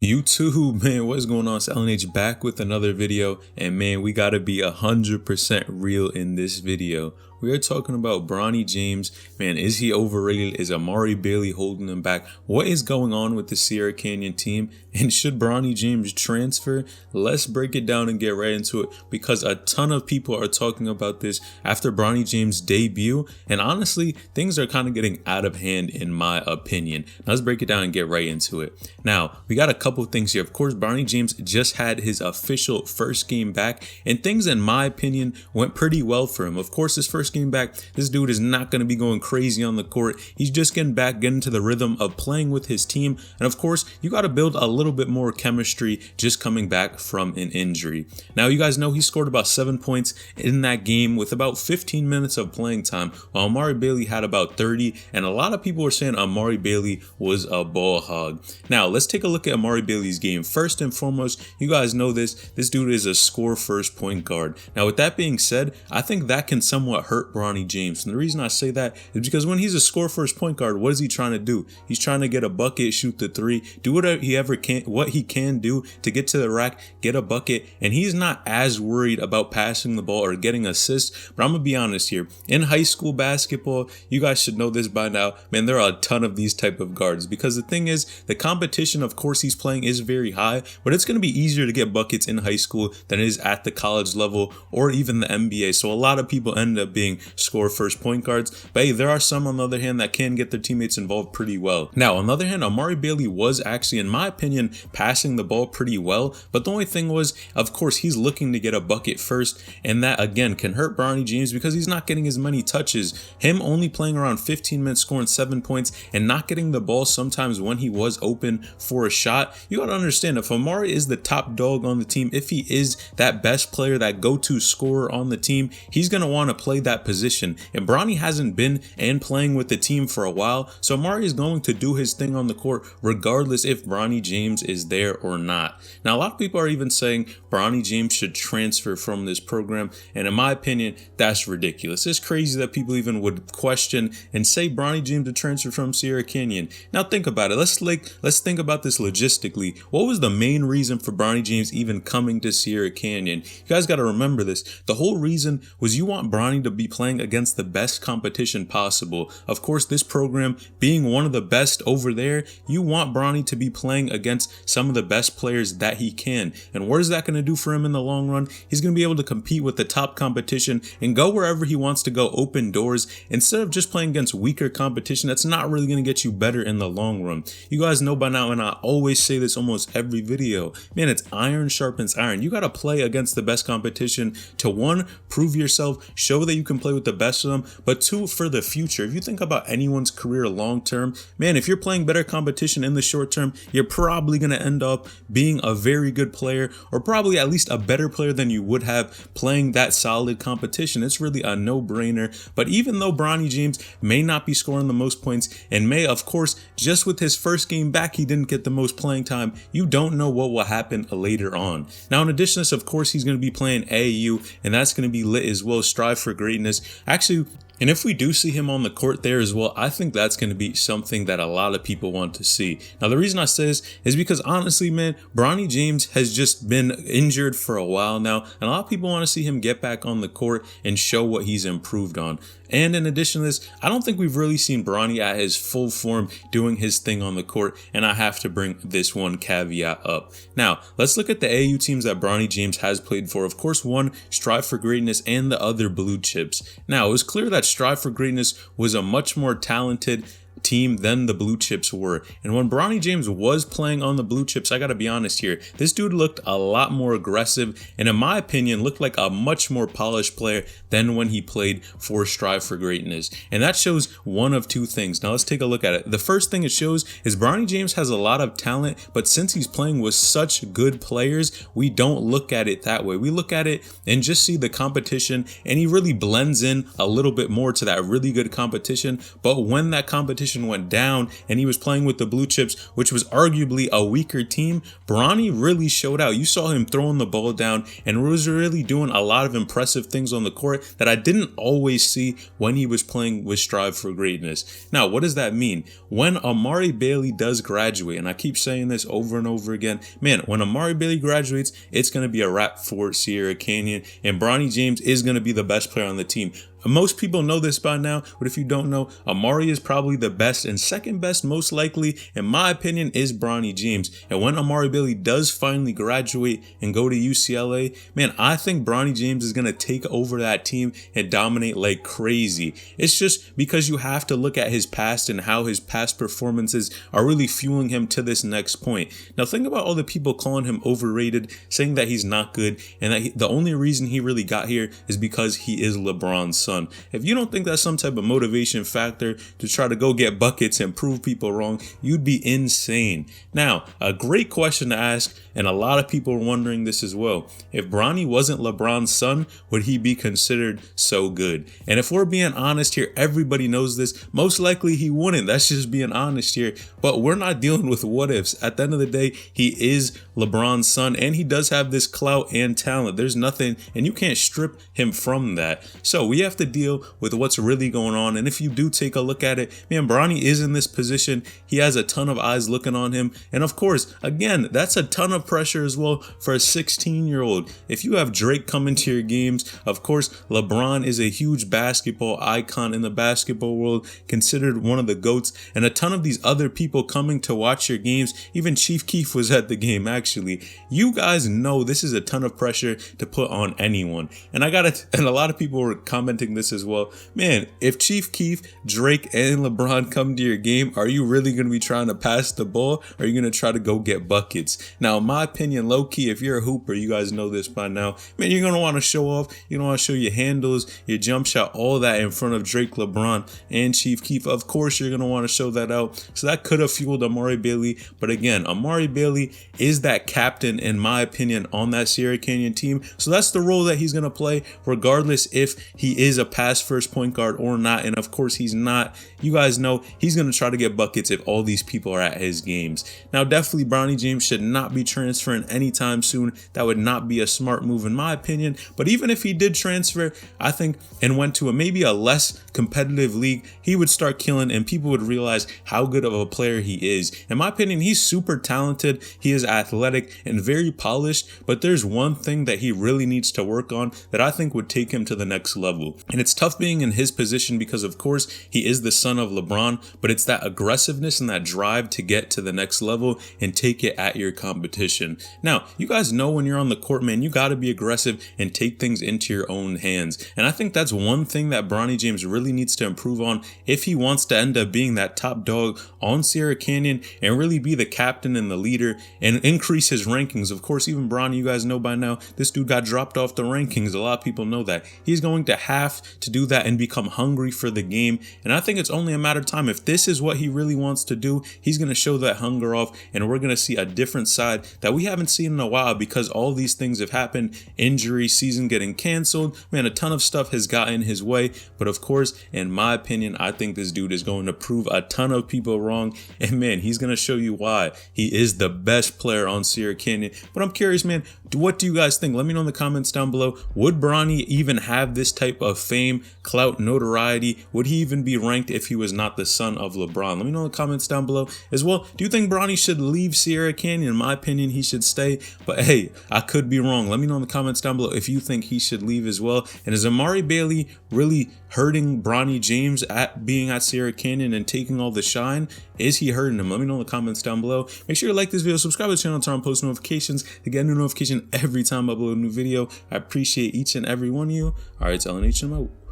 YouTube, man, what's going on? It's LNH back with another video, and man, we gotta be 100% real in this video. We are talking about Bronny James. Man, is he overrated? Is Amari Bailey holding him back? What is going on with the Sierra Canyon team? And should Bronny James transfer? Let's break it down and get right into it, because a ton of people are talking about this after Bronny James' debut, and honestly, things are kind of getting out of hand in my opinion. Now, let's break it down and get right into it. Now, we got a couple things here. Of course, Bronny James just had his official first game back, and things, in my opinion, went pretty well for him. Of course, his first game back, this dude is not going to be going crazy on the court. He's just getting back, getting to the rhythm of playing with his team, and of course, you got to build a little bit more chemistry just coming back from an injury. Now, you guys know he scored about 7 points in that game with about 15 minutes of playing time, while Amari Bailey had about 30, and a lot of people were saying Amari Bailey was a ball hog. Now, let's take a look at Amari Bailey's game. First and foremost, you guys know this dude is a score first point guard. Now, with that being said, I think that can somewhat hurt Bronny James, and the reason I say that is because when he's a score first point guard, what is he trying to do? He's trying to get a bucket, shoot the three, do whatever he can do to get to the rack, get a bucket, and he's not as worried about passing the ball or getting assists. But I'm gonna be honest here, in high school basketball, you guys should know this by now, man, there are a ton of these type of guards, because the thing is, the competition, of course, he's playing is very high, but it's going to be easier to get buckets in high school than it is at the college level or even the NBA. So a lot of people end up being score first point guards, but hey, there are some, on the other hand, that can get their teammates involved pretty well. Now, on the other hand, Amari Bailey was actually, in my opinion, passing the ball pretty well, but the only thing was, of course, he's looking to get a bucket first, and that again can hurt Bronny James because he's not getting as many touches. Him only playing around 15 minutes, scoring 7 points, and not getting the ball sometimes when he was open for a shot. You gotta understand, if Amari is the top dog on the team, if he is that best player, that go-to scorer on the team, he's gonna want to play that position. And Bronny hasn't been and playing with the team for a while, so Amari is going to do his thing on the court regardless if Bronny James is there or not. Now, a lot of people are even saying Bronny James should transfer from this program, and in my opinion, that's ridiculous. It's crazy that people even would question and say Bronny James to transfer from Sierra Canyon. Now, think about it. Let's think about this logistically. What was the main reason for Bronny James even coming to Sierra Canyon? You guys got to remember this. The whole reason was you want Bronny to be playing against the best competition possible. Of course, this program being one of the best over there, you want Bronny to be playing against some of the best players that he can. And what is that going to do for him in the long run? He's going to be able to compete with the top competition and go wherever he wants to go, open doors, instead of just playing against weaker competition that's not really going to get you better in the long run. You guys know by now, and I always say this almost every video, man, it's iron sharpens iron. You got to play against the best competition to, one, prove yourself, show that you can play with the best of them, but two, for the future. If you think about anyone's career long term, man, if you're playing better competition in the short term, you're probably going to end up being a very good player, or probably at least a better player than you would have playing that solid competition. It's really a no-brainer. But even though Bronny James may not be scoring the most points, and may, of course, just with his first game back, he didn't get the most playing time, you don't know what will happen later on. Now, in addition to this, of course, he's going to be playing AAU, and that's going to be lit as well. Strive for greatness. Actually, and if we do see him on the court there as well, I think that's going to be something that a lot of people want to see. Now, the reason I say this is because, honestly, man, Bronny James has just been injured for a while now, and a lot of people want to see him get back on the court and show what he's improved on. And in addition to this, I don't think we've really seen Bronny at his full form doing his thing on the court, and I have to bring this one caveat up. Now, let's look at the AAU teams that Bronny James has played for. Of course, one, Strive for Greatness, and the other, Blue Chips. Now, it was clear that Strive for Greatness was a much more talented team than the Blue Chips were. And when Bronny James was playing on the Blue Chips, I gotta be honest here, this dude looked a lot more aggressive, and in my opinion looked like a much more polished player than when he played for Strive for Greatness. And that shows one of two things. Now let's take a look at it. The first thing it shows is Bronny James has a lot of talent, but since he's playing with such good players, we don't look at it that way. We look at it and just see the competition, and he really blends in a little bit more to that really good competition. But when that competition motivation went down and he was playing with the Blue Chips, which was arguably a weaker team, Bronny really showed out. You saw him throwing the ball down and was really doing a lot of impressive things on the court that I didn't always see when he was playing with Strive for Greatness. Now, what does that mean? When Amari Bailey does graduate, and I keep saying this over and over again, man, when Amari Bailey graduates, it's going to be a wrap for Sierra Canyon, and Bronny James is going to be the best player on the team. Most people know this by now, but if you don't know, Amari is probably the best, and second best, most likely, in my opinion, is Bronny James. And when Amari Bailey does finally graduate and go to UCLA, man, I think Bronny James is going to take over that team and dominate like crazy. It's just because you have to look at his past and how his past performances are really fueling him to this next point. Now, think about all the people calling him overrated, saying that he's not good, and that the only reason he really got here is because he is LeBron's son. If you don't think that's some type of motivation factor to try to go get buckets and prove people wrong, you'd be insane. Now, a great question to ask, and a lot of people are wondering this as well. If Bronny wasn't LeBron's son, would he be considered so good? And if we're being honest here, everybody knows this. Most likely he wouldn't. That's just being honest here. But we're not dealing with what ifs. At the end of the day, he is LeBron's son, and he does have this clout and talent. There's nothing, and you can't strip him from that. So we have to deal with what's really going on. And if you do take a look at it, man, Bronny is in this position. He has a ton of eyes looking on him. And of course, again, that's a ton of pressure as well for a 16-year-old. If you have Drake coming to your games, of course, LeBron is a huge basketball icon in the basketball world, considered one of the GOATs, and a ton of these other people coming to watch your games. Even Chief Keef was at the game, actually. You guys know this is a ton of pressure to put on anyone. And and a lot of people were commenting this as well. Man, if Chief Keef, Drake, and LeBron come to your game, are you really going to be trying to pass the ball? Or are you going to try to go get buckets? Now, in my opinion, low-key, if you're a hooper, you guys know this by now, man, you're going to want to show off. You're going to want to show your handles, your jump shot, all that in front of Drake, LeBron, and Chief Keef. Of course, you're going to want to show that out. So that could have fueled Amari Bailey. But again, Amari Bailey is that captain, in my opinion, on that Sierra Canyon team. So that's the role that he's going to play, regardless if he is a pass first point guard or not. And of course he's not. You guys know he's going to try to get buckets if all these people are at his games. Now, definitely Bronny James should not be transferring anytime soon. That would not be a smart move in my opinion. But even if he did transfer, I think, and went to maybe a less competitive league, he would start killing and people would realize how good of a player he is. In my opinion, he's super talented. He is athletic and very polished, but there's one thing that he really needs to work on that I think would take him to the next level. And it's tough being in his position because of course he is the son of LeBron, but it's that aggressiveness and that drive to get to the next level and take it at your competition. Now, you guys know when you're on the court, man, you got to be aggressive and take things into your own hands. And I think that's one thing that Bronny James really needs to improve on if he wants to end up being that top dog on Sierra Canyon and really be the captain and the leader and increase his rankings. Of course, even Bronny, you guys know by now, this dude got dropped off the rankings. A lot of people know that. He's going to have to do that and become hungry for the game. And I think it's only a matter of time. If this is what he really wants to do, he's going to show that hunger off and we're going to see a different side that we haven't seen in a while because all these things have happened. Injury, season getting canceled. Man, a ton of stuff has gotten his way. But of course, in my opinion, I think this dude is going to prove a ton of people wrong. And man, he's going to show you why he is the best player on Sierra Canyon. But I'm curious, man, what do you guys think? Let me know in the comments down below. Would Bronny even have this type of fame, clout, notoriety? Would he even be ranked if he was not the son of LeBron? Let me know in the comments down below as well. Do you think Bronny should leave Sierra Canyon? In my opinion, he should stay. But hey, I could be wrong. Let me know in the comments down below if you think he should leave as well. And is Amari Bailey really hurting Bronny James at being at Sierra Canyon and taking all the shine? Is he hurting him? Let me know in the comments down below. Make sure you like this video, subscribe to the channel, turn on post notifications to get a new notification every time I upload a new video. I appreciate each and every one of you. All right, it's LNH, I'm out.